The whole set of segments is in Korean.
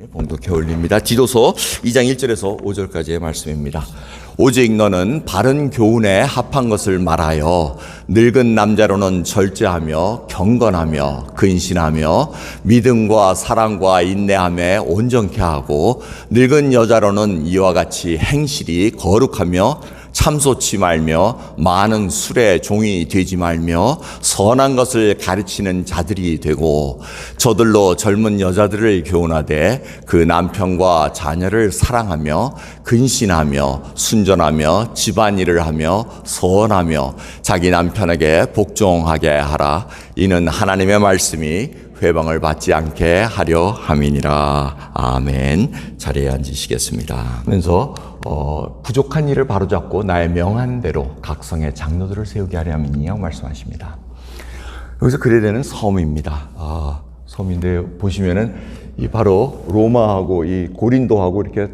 봉독해 올립니다. 디도서 2장 1절에서 5절까지의 말씀입니다. 오직 너는 바른 교훈에 합한 것을 말하여 늙은 남자로는 절제하며 경건하며 근신하며 믿음과 사랑과 인내함에 온전케 하고 늙은 여자로는 이와 같이 행실이 거룩하며 참소치 말며 많은 술의 종이 되지 말며 선한 것을 가르치는 자들이 되고 저들로 젊은 여자들을 교훈하되 그 남편과 자녀를 사랑하며 근신하며 순전하며 집안일을 하며 선하며 자기 남편에게 복종하게 하라. 이는 하나님의 말씀이 회방을 받지 않게 하려 함이니라. 아멘. 자리에 앉으시겠습니다. 하면서 부족한 일을 바로잡고 나의 명한 대로 각성의 장로들을 세우게 하려 함이니라고 말씀하십니다. 여기서 그레데는 섬입니다. 섬인데 보시면은 이 바로 로마하고 이 고린도하고 이렇게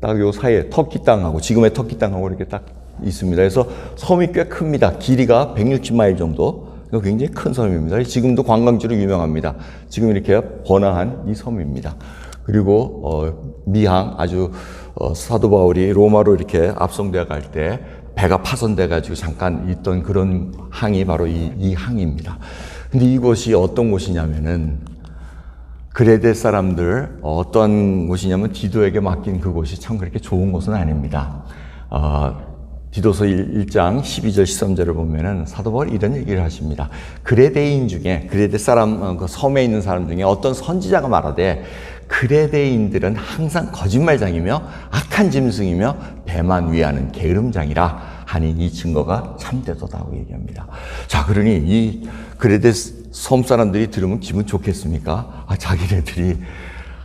딱 요 사이에 터키 땅하고 지금의 터키 땅하고 이렇게 딱 있습니다. 그래서 섬이 꽤 큽니다. 길이가 160마일 정도. 굉장히 큰 섬입니다. 지금도 관광지로 유명합니다. 지금 이렇게 번화한 이 섬입니다. 그리고 미항 아주 사도 바울이 로마로 이렇게 압송되어 갈 때 배가 파손돼 가지고 잠깐 있던 그런 항이 바로 이 항입니다. 근데 이곳이 어떤 곳이냐면은 그레데 사람들 어떤 곳이냐면 디도에게 맡긴 그곳이 참 그렇게 좋은 곳은 아닙니다. 디도서 1장 12절 13절을 보면은 사도 바울이 이런 얘기를 하십니다. 그레데인 중에 그레데 사람 그 섬에 있는 사람 중에 어떤 선지자가 말하되 그레데인들은 항상 거짓말장이며 악한 짐승이며 배만 위하는 게으름장이라 하니 이 증거가 참되도다고 얘기합니다. 자, 그러니 이 그레데 섬 사람들이 들으면 기분 좋겠습니까? 자기네들이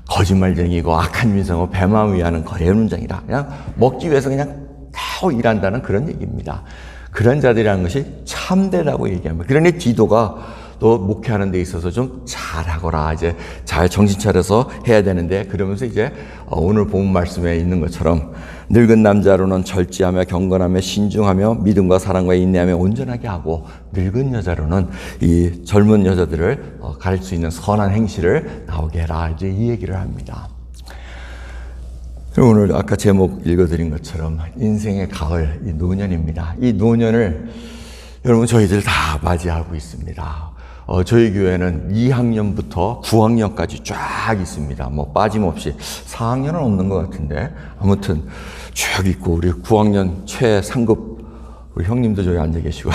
거짓말쟁이고 악한 짐승이고 배만 위하는 게으름장이라 그냥 먹기 위해서 그냥 일한다는 그런 얘기입니다. 그런 자들이라는 것이 참되다고 얘기합니다. 그러니 디도가 또 목회하는 데 있어서 좀 잘하거라. 이제 잘 정신 차려서 해야 되는데 그러면서 이제 오늘 본 말씀에 있는 것처럼 늙은 남자로는 절제하며 경건하며 신중하며 믿음과 사랑과 인내하며 온전하게 하고 늙은 여자로는 이 젊은 여자들을 가릴 수 있는 선한 행실을 나오게 해라. 이제 이 얘기를 합니다. 오늘 아까 제목 읽어드린 것처럼 인생의 가을, 이 노년입니다. 이 노년을 여러분 저희들 다 맞이하고 있습니다. 저희 교회는 2학년부터 9학년까지 쫙 있습니다. 뭐 빠짐없이 4학년은 없는 것 같은데 아무튼 쭉 있고 우리 9학년 최상급 우리 형님도 저기 앉아 계시고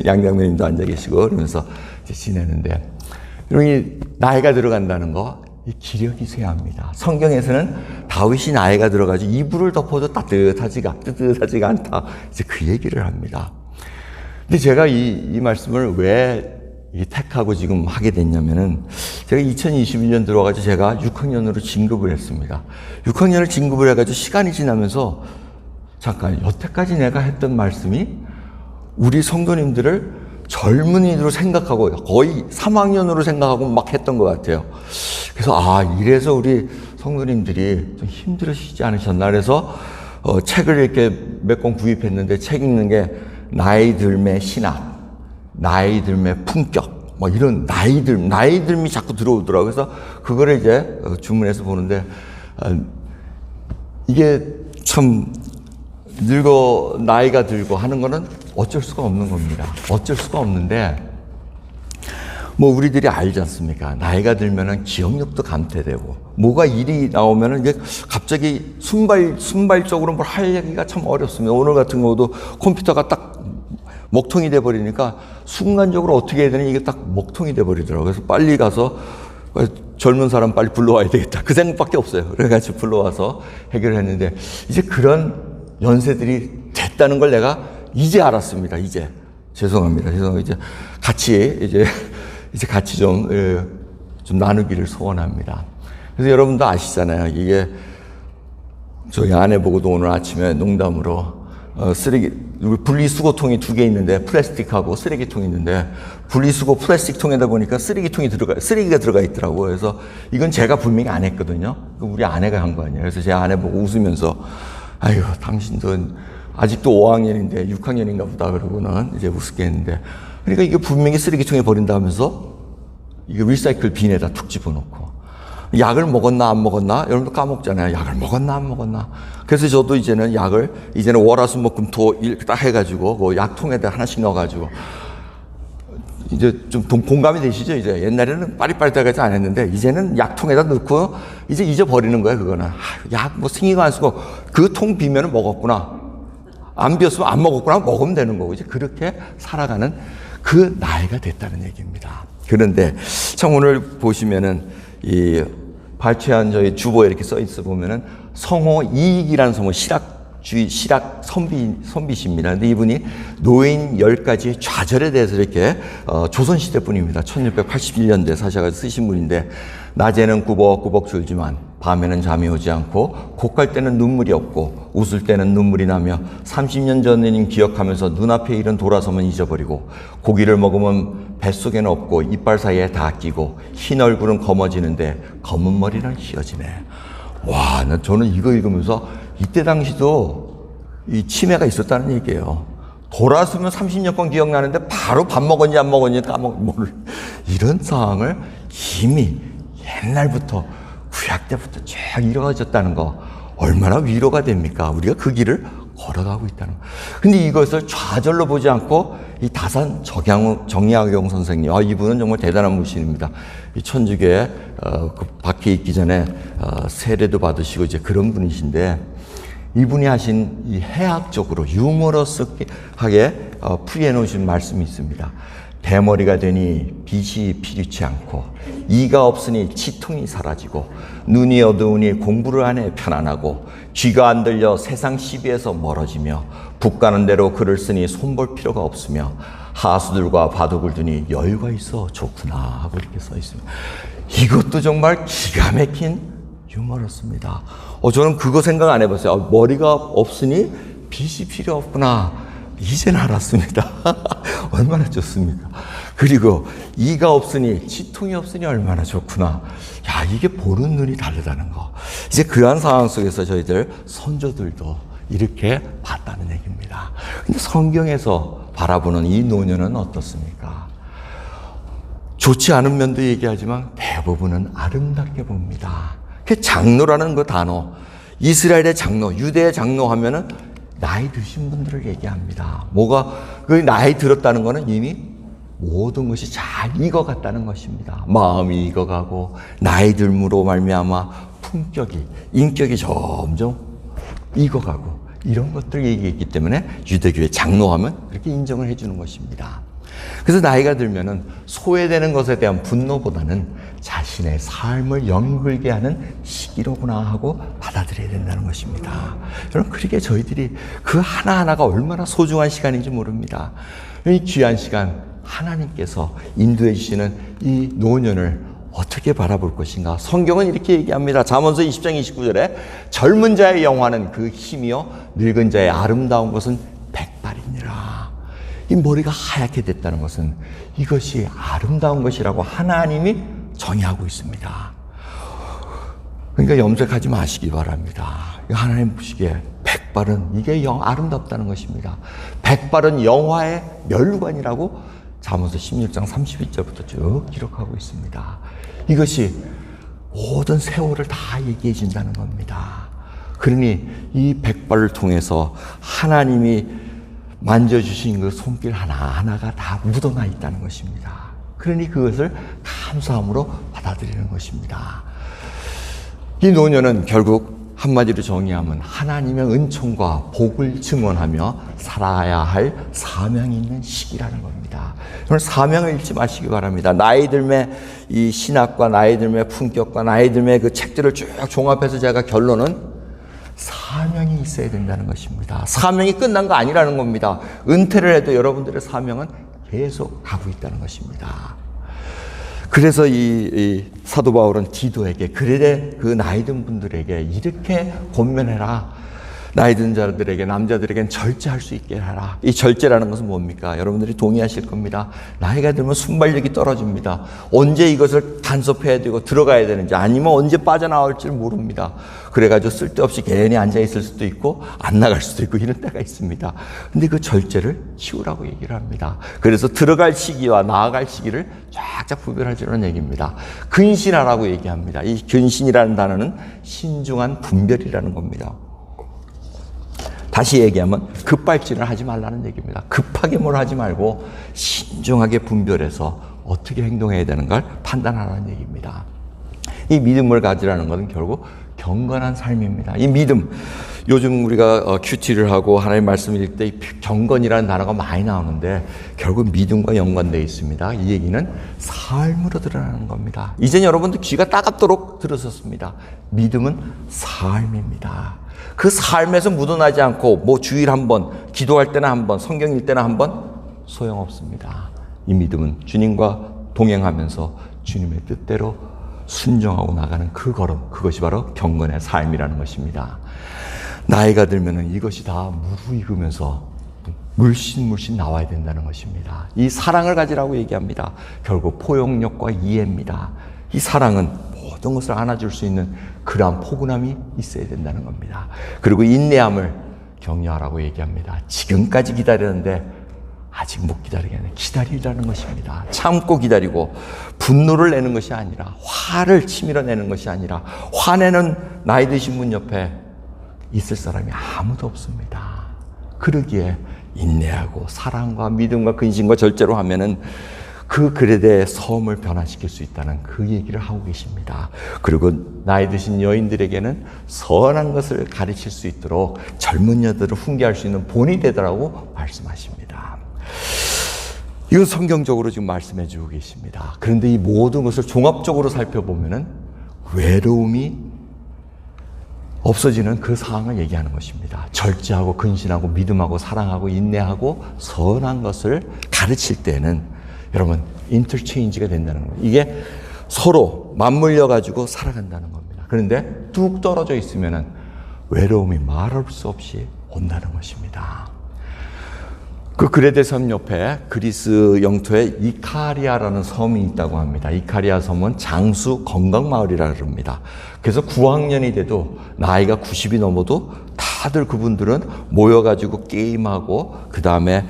양장면님도 앉아 계시고 그러면서 이제 지내는데 여러분 나이가 들어간다는 거 이 기력이 쇠합니다. 성경에서는 다윗이 나이가 들어가지고 이불을 덮어도 따뜻하지가 않다. 이제 그 얘기를 합니다. 근데 제가 이 말씀을 왜 택하고 지금 하게 됐냐면은 제가 2021년 들어와가지고 제가 6학년으로 진급을 했습니다. 6학년을 진급을 해가지고 시간이 지나면서 잠깐 여태까지 내가 했던 말씀이 우리 성도님들을 젊은이로 생각하고 거의 3학년으로 생각하고 막 했던 것 같아요. 그래서 이래서 우리 성도님들이 좀 힘들으시지 않으셨나. 그래서 책을 이렇게 몇 권 구입했는데 책 읽는 게 나이 들매 신학, 나이 들매 품격, 뭐 이런 나이들미 자꾸 들어오더라고요. 그래서 그거를 이제 주문해서 보는데 이게 참 나이가 들고 하는 거는 어쩔 수가 없는 겁니다. 어쩔 수가 없는데 뭐 우리들이 알지 않습니까? 나이가 들면은 기억력도 감퇴되고 뭐가 일이 나오면은 이게 갑자기 순발적으로 뭘 할 얘기가 참 어렵습니다. 오늘 같은 경우도 컴퓨터가 딱 먹통이 돼 버리니까 순간적으로 어떻게 해야 되는 이게 딱 먹통이 돼 버리더라고요. 그래서 빨리 가서 젊은 사람 빨리 불러와야 되겠다. 그 생각밖에 없어요. 그래가지고 불러와서 해결했는데 이제 그런 연세들이 됐다는 걸 내가 이제 알았습니다. 이제 죄송합니다. 이제 같이 좀 나누기를 소원합니다. 그래서 여러분도 아시잖아요. 이게 저희 아내 보고도 오늘 아침에 농담으로 우리 분리수거통이 2개 있는데 플라스틱하고 쓰레기통이 있는데 분리수거 플라스틱통에다 보니까 쓰레기가 들어가 있더라고요. 그래서 이건 제가 분명히 안 했거든요. 우리 아내가 한 거 아니에요. 그래서 제 아내 보고 웃으면서 아유 당신도 아직도 5학년인데 6학년인가 보다 그러고는 이제 우습게 했는데 그러니까 이게 분명히 쓰레기통에 버린다면서 이게 리사이클 빈에다 툭 집어넣고 약을 먹었나 안 먹었나? 여러분도 까먹잖아요. 약을 먹었나 안 먹었나? 그래서 저도 이제는 월화수목금토 이렇게 딱 해가지고 그 약통에다 하나씩 넣어가지고 이제 좀 공감이 되시죠? 이제 옛날에는 빠릿빠릿하게 안 했는데 이제는 약통에다 넣고 이제 잊어버리는 거예요. 그거는 약 뭐 생기가 안 쓰고 그 통 비면은 먹었구나. 안 비었으면 안 먹었구나. 먹으면 되는 거고 이제 그렇게 살아가는 그 나이가 됐다는 얘기입니다. 그런데 참 오늘 보시면은 이 발췌한 저희 주보에 이렇게 써 있어 보면은 성호 이익이라는 성호 실학 선비십니다. 근데 이분이 노인 10가지 좌절에 대해서 이렇게 조선시대 분입니다. 1681년대 사셔가지고 쓰신 분인데 낮에는 꾸벅꾸벅 졸지만 밤에는 잠이 오지 않고 곡할 때는 눈물이 없고 웃을 때는 눈물이 나며 30년 전 일 기억하면서 눈앞의 일은 돌아서면 잊어버리고 고기를 먹으면 뱃속에는 없고 이빨 사이에 다 끼고 흰 얼굴은 검어지는데 검은 머리는 휘어지네. 와, 저는 이거 읽으면서 이때 당시도 이 치매가 있었다는 얘기예요. 돌아서면 30년간 기억나는데 바로 밥 먹었니 안 먹었니 이런 상황을 이미 옛날부터 구약 때부터 쭉 이루어졌다는 거 얼마나 위로가 됩니까? 우리가 그 길을 걸어가고 있다는 거. 근데 이것을 좌절로 보지 않고 이 다산 정약용 선생님, 이분은 정말 대단한 분이십니다. 이 천주교에 박해 있기 전에 세례도 받으시고 이제 그런 분이신데 이분이 하신 이 해학적으로 유머러스하게 풀이해 놓으신 말씀이 있습니다. 대머리가 되니 빛이 피리치 않고 이가 없으니 치통이 사라지고 눈이 어두우니 공부를 안 해 편안하고 귀가 안 들려 세상 시비에서 멀어지며 북 가는 대로 글을 쓰니 손볼 필요가 없으며 하수들과 바둑을 두니 여유가 있어 좋구나 하고 이렇게 써 있습니다. 이것도 정말 기가 막힌 유머러스입니다. 저는 그거 생각 안 해봤어요. 머리가 없으니 빛이 필요 없구나. 이제는 알았습니다. 얼마나 좋습니까? 그리고 이가 없으니 치통이 없으니 얼마나 좋구나. 야, 이게 보는 눈이 다르다는 거. 이제 그러한 상황 속에서 저희들 선조들도 이렇게 봤다는 얘기입니다. 근데 성경에서 바라보는 이 노년은 어떻습니까? 좋지 않은 면도 얘기하지만 대부분은 아름답게 봅니다. 그 장로라는 그 단어, 이스라엘의 장로, 유대의 장로 하면은 나이 드신 분들을 얘기합니다. 그 나이 들었다는 거는 이미 모든 것이 잘 익어갔다는 것입니다. 마음이 익어가고 나이 들므로 말미암아 인격이 점점 익어가고 이런 것들을 얘기했기 때문에 유대교의 장로하면 그렇게 인정을 해주는 것입니다. 그래서 나이가 들면은 소외되는 것에 대한 분노보다는 자신의 삶을 연글게 하는 시기로구나 하고 받아들여야 된다는 것입니다. 여러분, 그렇게 저희들이 그 하나하나가 얼마나 소중한 시간인지 모릅니다. 이 귀한 시간 하나님께서 인도해 주시는 이 노년을 어떻게 바라볼 것인가. 성경은 이렇게 얘기합니다. 잠언서 20장 29절에 젊은 자의 영화는 그 힘이요 늙은 자의 아름다운 것은 백발이니라. 이 머리가 하얗게 됐다는 것은 이것이 아름다운 것이라고 하나님이 정의하고 있습니다. 그러니까 염색하지 마시기 바랍니다. 하나님 보시기에 백발은 이게 아름답다는 것입니다. 백발은 영화의 멸관이라고 잠언서 16장 32절부터 쭉 기록하고 있습니다. 이것이 모든 세월을 다 얘기해 준다는 겁니다. 그러니 이 백발을 통해서 하나님이 만져주신 그 손길 하나하나가 다 묻어나 있다는 것입니다. 그러니 그것을 감사함으로 받아들이는 것입니다. 이 노년은 결국 한마디로 정의하면 하나님의 은총과 복을 증언하며 살아야 할 사명이 있는 시기라는 겁니다. 오늘 사명을 잊지 마시기 바랍니다. 나이 들매 이 신학과 나이 들매 품격과 나이 들매 그 책들을 쭉 종합해서 제가 결론은 사명이 있어야 된다는 것입니다. 사명이 끝난 거 아니라는 겁니다. 은퇴를 해도 여러분들의 사명은 계속 가고 있다는 것입니다. 그래서 이 사도 바울은 디도에게 그래 그 나이 든 분들에게 이렇게 권면해라. 나이 든 자들에게, 남자들에겐 절제할 수 있게 하라. 이 절제라는 것은 뭡니까? 여러분들이 동의하실 겁니다. 나이가 들면 순발력이 떨어집니다. 언제 이것을 간섭해야 되고 들어가야 되는지, 아니면 언제 빠져나올지 모릅니다. 그래가지고 쓸데없이 괜히 앉아있을 수도 있고 안 나갈 수도 있고 이런 때가 있습니다. 근데 그 절제를 키우라고 얘기를 합니다. 그래서 들어갈 시기와 나아갈 시기를 쫙쫙 구별하자는 얘기입니다. 근신하라고 얘기합니다. 이 근신이라는 단어는 신중한 분별이라는 겁니다. 다시 얘기하면 급발진을 하지 말라는 얘기입니다. 급하게 뭘 하지 말고 신중하게 분별해서 어떻게 행동해야 되는 걸 판단하라는 얘기입니다. 이 믿음을 가지라는 것은 결국 경건한 삶입니다. 이 믿음, 요즘 우리가 큐티를 하고 하나님의 말씀을 읽을 때 경건이라는 단어가 많이 나오는데 결국 믿음과 연관되어 있습니다. 이 얘기는 삶으로 드러나는 겁니다. 이젠 여러분들 귀가 따갑도록 들으셨습니다. 믿음은 삶입니다. 그 삶에서 묻어나지 않고 뭐 주일 한 번, 기도할 때나 한 번, 성경 읽을 때나 한 번 소용없습니다. 이 믿음은 주님과 동행하면서 주님의 뜻대로 순종하고 나가는 그 걸음, 그것이 바로 경건의 삶이라는 것입니다. 나이가 들면은 이것이 다 무르익으면서 물씬 나와야 된다는 것입니다. 이 사랑을 가지라고 얘기합니다. 결국 포용력과 이해입니다. 이 사랑은 모든 것을 안아줄 수 있는 그러한 포근함이 있어야 된다는 겁니다. 그리고 인내함을 격려하라고 얘기합니다. 지금까지 기다렸는데 아직 못 기다리겠네. 기다리라는 것입니다. 참고 기다리고 분노를 내는 것이 아니라, 화를 치밀어 내는 것이 아니라, 화내는 나이 드신 분 옆에 있을 사람이 아무도 없습니다. 그러기에 인내하고 사랑과 믿음과 근신과 절제로 하면은 그 그레데의 섬을 변화시킬 수 있다는 그 얘기를 하고 계십니다. 그리고 나이 드신 여인들에게는 선한 것을 가르칠 수 있도록 젊은 여들을 훈계할 수 있는 본이 되더라고 말씀하십니다. 이건 성경적으로 지금 말씀해 주고 계십니다. 그런데 이 모든 것을 종합적으로 살펴보면은 외로움이 없어지는 그 상황을 얘기하는 것입니다. 절제하고 근신하고 믿음하고 사랑하고 인내하고 선한 것을 가르칠 때는 여러분 인터체인지가 된다는 거예요. 이게 서로 맞물려 가지고 살아간다는 겁니다. 그런데 뚝 떨어져 있으면은 외로움이 말할 수 없이 온다는 것입니다. 그 그레데 섬 옆에 그리스 영토에 이카리아라는 섬이 있다고 합니다. 이카리아 섬은 장수 건강마을이라 그럽니다. 그래서 9학년이 돼도 나이가 90이 넘어도 다들 그분들은 모여가지고 게임하고 그 다음에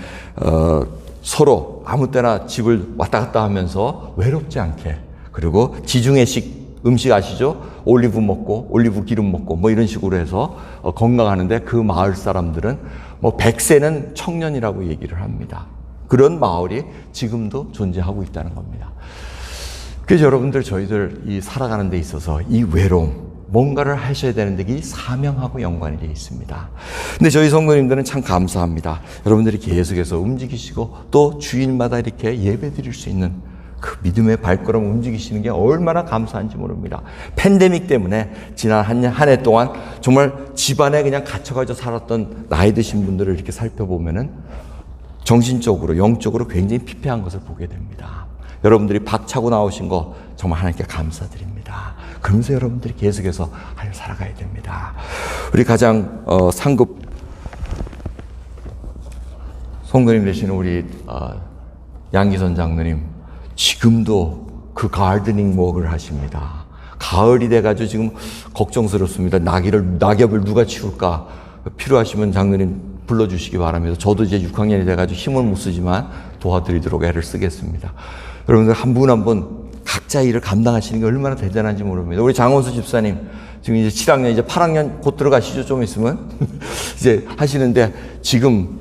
서로 아무 때나 집을 왔다 갔다 하면서 외롭지 않게, 그리고 지중해식 음식 아시죠? 올리브 먹고 올리브 기름 먹고 뭐 이런 식으로 해서 건강하는데, 그 마을 사람들은 뭐 100세는 청년이라고 얘기를 합니다. 그런 마을이 지금도 존재하고 있다는 겁니다. 그래서 여러분들, 저희들 이 살아가는 데 있어서 이 외로움, 뭔가를 하셔야 되는데 이 사명하고 연관이 되어 있습니다. 근데 저희 성도님들은 참 감사합니다. 여러분들이 계속해서 움직이시고 또 주일마다 이렇게 예배 드릴 수 있는 그 믿음의 발걸음 움직이시는 게 얼마나 감사한지 모릅니다. 팬데믹 때문에 지난 한 해 동안 정말 집안에 그냥 갇혀가지고 살았던 나이 드신 분들을 이렇게 살펴보면은 정신적으로, 영적으로 굉장히 피폐한 것을 보게 됩니다. 여러분들이 박차고 나오신 거 정말 하나님께 감사드립니다. 그러면서 여러분들이 계속해서 하여 살아가야 됩니다. 우리 가장 상급 성도님 되시는 우리 양기선 장로님, 지금도 그 가르드닝 워크를 하십니다. 가을이 돼가지고 지금 걱정스럽습니다. 낙엽을 누가 치울까? 필요하시면 장로님 불러주시기 바랍니다. 저도 이제 6학년이 돼가지고 힘을 못 쓰지만 도와드리도록 애를 쓰겠습니다. 여러분들 한 분 한 분 각자 일을 감당하시는 게 얼마나 대단한지 모릅니다. 우리 장원수 집사님 지금 이제 7학년, 이제 8학년 곧 들어가시죠. 좀 있으면 이제 하시는데 지금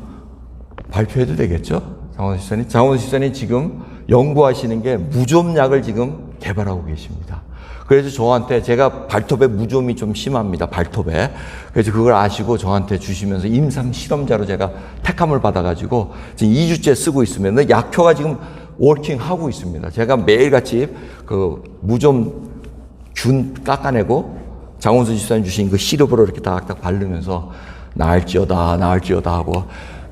발표해도 되겠죠? 장원수 집사님. 장원수 집사님 지금 연구하시는 게 무좀약을 지금 개발하고 계십니다. 그래서 저한테, 제가 발톱에 무좀이 좀 심합니다. 발톱에. 그래서 그걸 아시고 저한테 주시면서 임상 실험자로 제가 택함을 받아가지고 지금 2주째 쓰고 있으면 약효가 지금 워킹하고 있습니다. 제가 매일같이 그 무좀 균 깎아내고 장원수 집사님 주신 그 시럽으로 이렇게 딱딱 바르면서 나을지어다 하고,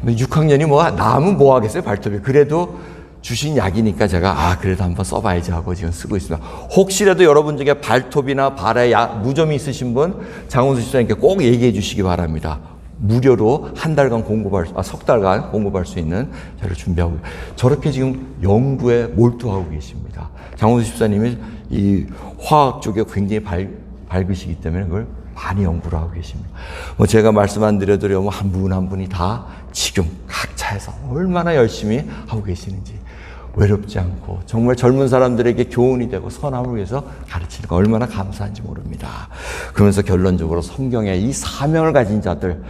6학년이 뭐 나으면 뭐 하겠어요, 발톱이. 그래도 주신 약이니까 제가 그래도 한번 써봐야지 하고 지금 쓰고 있습니다. 혹시라도 여러분 중에 발톱이나 발에 무좀이 있으신 분 장원수 집사님께 꼭 얘기해 주시기 바랍니다. 무료로 석 달간 공급할 수 있는 자료를 준비하고 저렇게 지금 연구에 몰두하고 계십니다. 장원수 집사님이 이 화학 쪽에 굉장히 밝으시기 때문에 그걸 많이 연구를 하고 계십니다. 제가 말씀 안 드려도 한 분 한 분이 다 지금 각자에서 얼마나 열심히 하고 계시는지 외롭지 않고 정말 젊은 사람들에게 교훈이 되고 선함을 위해서 가르치는 거 얼마나 감사한지 모릅니다. 그러면서 결론적으로 성경에 이 사명을 가진 자들,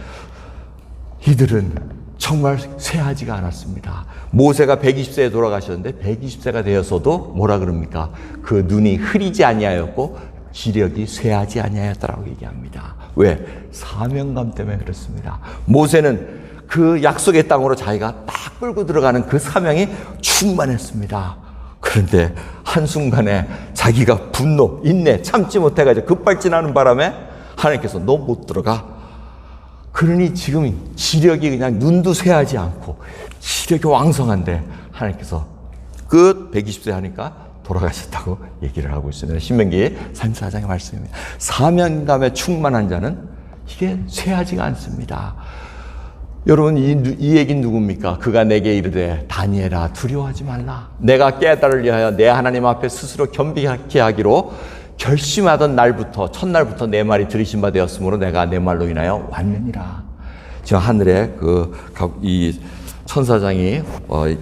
이들은 정말 쇠하지가 않았습니다. 모세가 120세에 돌아가셨는데 120세가 되었어도 뭐라 그럽니까? 그 눈이 흐리지 아니하였고 기력이 쇠하지 아니하였다라고 얘기합니다. 왜? 사명감 때문에 그렇습니다. 모세는 그 약속의 땅으로 자기가 딱 끌고 들어가는 그 사명이 충만했습니다. 그런데 한순간에 자기가 분노, 인내, 참지 못해가지고 급발진하는 바람에 하나님께서 너 못 들어가. 그러니 지금 지력이 그냥 눈도 쇠하지 않고 지력이 왕성한데 하나님께서 끝 120세 하니까 돌아가셨다고 얘기를 하고 있습니다. 신명기 34장의 말씀입니다. 사명감에 충만한 자는 이게 쇠하지가 않습니다. 여러분 이 얘기는 누굽니까? 그가 내게 이르되 다니엘아 두려워하지 말라. 내가 깨달을 위하여 내 하나님 앞에 스스로 겸비하게 하기로 결심하던 날부터 첫날부터 내 말이 들으신 바 되었으므로 내가 내 말로 인하여 왔느니라. 지금 하늘에 이 천사장이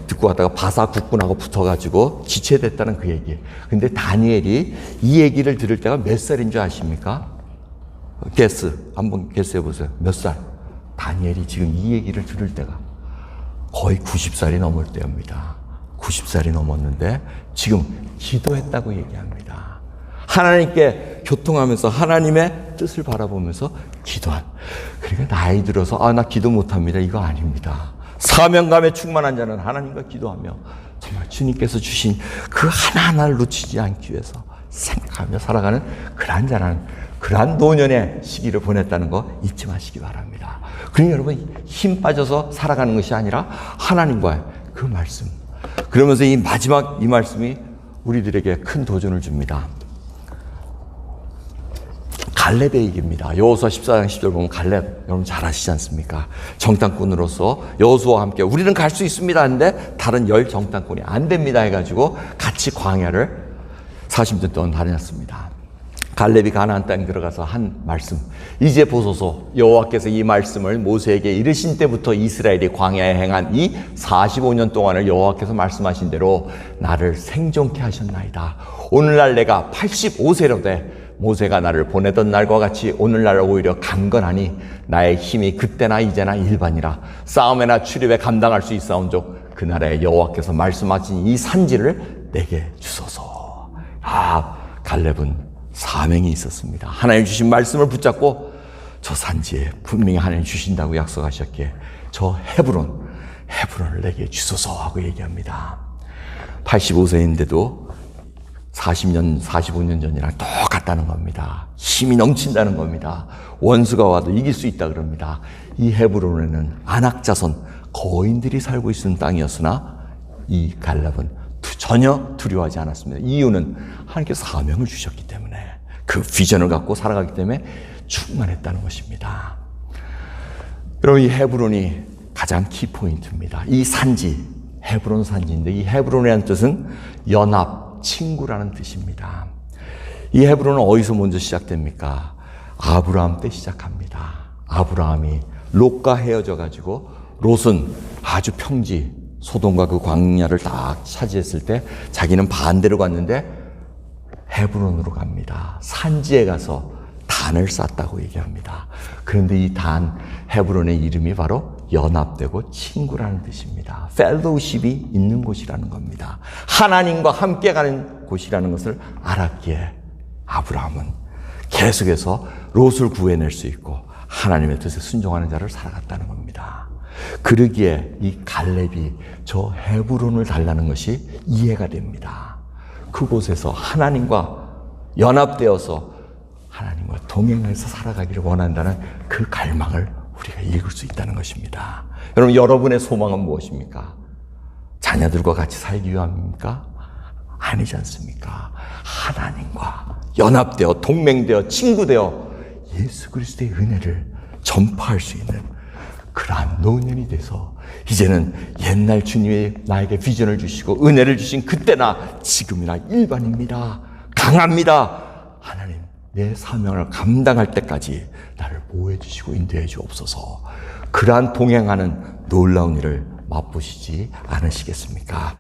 듣고 갔다가 바사 국군하고 붙어가지고 지체됐다는 그 얘기. 근데 다니엘이 이 얘기를 들을 때가 몇 살인 줄 아십니까? 한번 게스해 보세요. 몇 살? 다니엘이 지금 이 얘기를 들을 때가 거의 90살이 넘을 때입니다. 90살이 넘었는데 지금 기도했다고 얘기합니다. 하나님께 교통하면서 하나님의 뜻을 바라보면서 기도한. 그러니까 나이 들어서 나 기도 못합니다. 이거 아닙니다. 사명감에 충만한 자는 하나님과 기도하며 정말 주님께서 주신 그 하나하나를 놓치지 않기 위해서 생각하며 살아가는 그러한 노년의 시기를 보냈다는 거 잊지 마시기 바랍니다. 그러니 여러분 힘 빠져서 살아가는 것이 아니라 하나님과의 그 말씀. 그러면서 이 마지막 이 말씀이 우리들에게 큰 도전을 줍니다. 갈렙의 얘기입니다. 여호수아 14장 10절 보면 갈렙 여러분 잘 아시지 않습니까? 정탐꾼으로서 여호수아와 함께 우리는 갈 수 있습니다 하는데 다른 10 정탐꾼이 안 됩니다 해가지고 같이 광야를 40년 동안 다녔습니다. 갈렙이 가나안 땅에 들어가서 한 말씀. 이제 보소서 여호와께서 이 말씀을 모세에게 이르신 때부터 이스라엘이 광야에 행한 이 45년 동안을 여호와께서 말씀하신 대로 나를 생존케 하셨나이다. 오늘날 내가 85세로 돼 모세가 나를 보내던 날과 같이 오늘날 오히려 강건하니 나의 힘이 그때나 이제나 일반이라. 싸움에나 출입에 감당할 수 있사온즉 그날에 여호와께서 말씀하신 이 산지를 내게 주소서. 갈렙은 사명이 있었습니다. 하나님 주신 말씀을 붙잡고 저 산지에 분명히 하나님 주신다고 약속하셨기에 저 헤브론을 내게 주소서 하고 얘기합니다. 85세인데도 40년, 45년 전이랑 똑같다는 겁니다. 힘이 넘친다는 겁니다. 원수가 와도 이길 수 있다 그럽니다. 이 헤브론에는 안악자손, 거인들이 살고 있는 땅이었으나 이 갈렙은 전혀 두려워하지 않았습니다. 이유는 하나님께서 사명을 주셨기 때문에 그 비전을 갖고 살아가기 때문에 충만했다는 것입니다. 여러분 이 헤브론이 가장 키포인트입니다. 이 산지, 헤브론 산지인데 이 헤브론이라는 뜻은 연합, 친구라는 뜻입니다. 이 헤브론은 어디서 먼저 시작됩니까? 아브라함 때 시작합니다. 아브라함이 롯과 헤어져 가지고 롯은 아주 평지 소돔과 그 광야를 딱 차지했을 때 자기는 반대로 갔는데 헤브론으로 갑니다. 산지에 가서 단을 쌓았다고 얘기합니다. 그런데 이 단, 헤브론의 이름이 바로 연합되고 친구라는 뜻입니다. 펠로우십이 있는 곳이라는 겁니다. 하나님과 함께 가는 곳이라는 것을 알았기에 아브라함은 계속해서 롯을 구해낼 수 있고 하나님의 뜻에 순종하는 자를 살아갔다는 겁니다. 그러기에 이 갈렙이 저 헤브론을 달라는 것이 이해가 됩니다. 그곳에서 하나님과 연합되어서 하나님과 동행해서 살아가기를 원한다는 그 갈망을 우리가 읽을 수 있다는 것입니다. 여러분, 여러분의 소망은 무엇입니까? 자녀들과 같이 살기 위함입니까? 아니지 않습니까? 하나님과 연합되어 동맹되어 친구되어 예수 그리스도의 은혜를 전파할 수 있는 그러한 노년이 돼서 이제는 옛날 주님이 나에게 비전을 주시고 은혜를 주신 그때나 지금이나 일반입니다. 강합니다. 하나님, 내 사명을 감당할 때까지 나를 보호해 주시고 인도해 주옵소서. 그러한 동행하는 놀라운 일을 맛보시지 않으시겠습니까?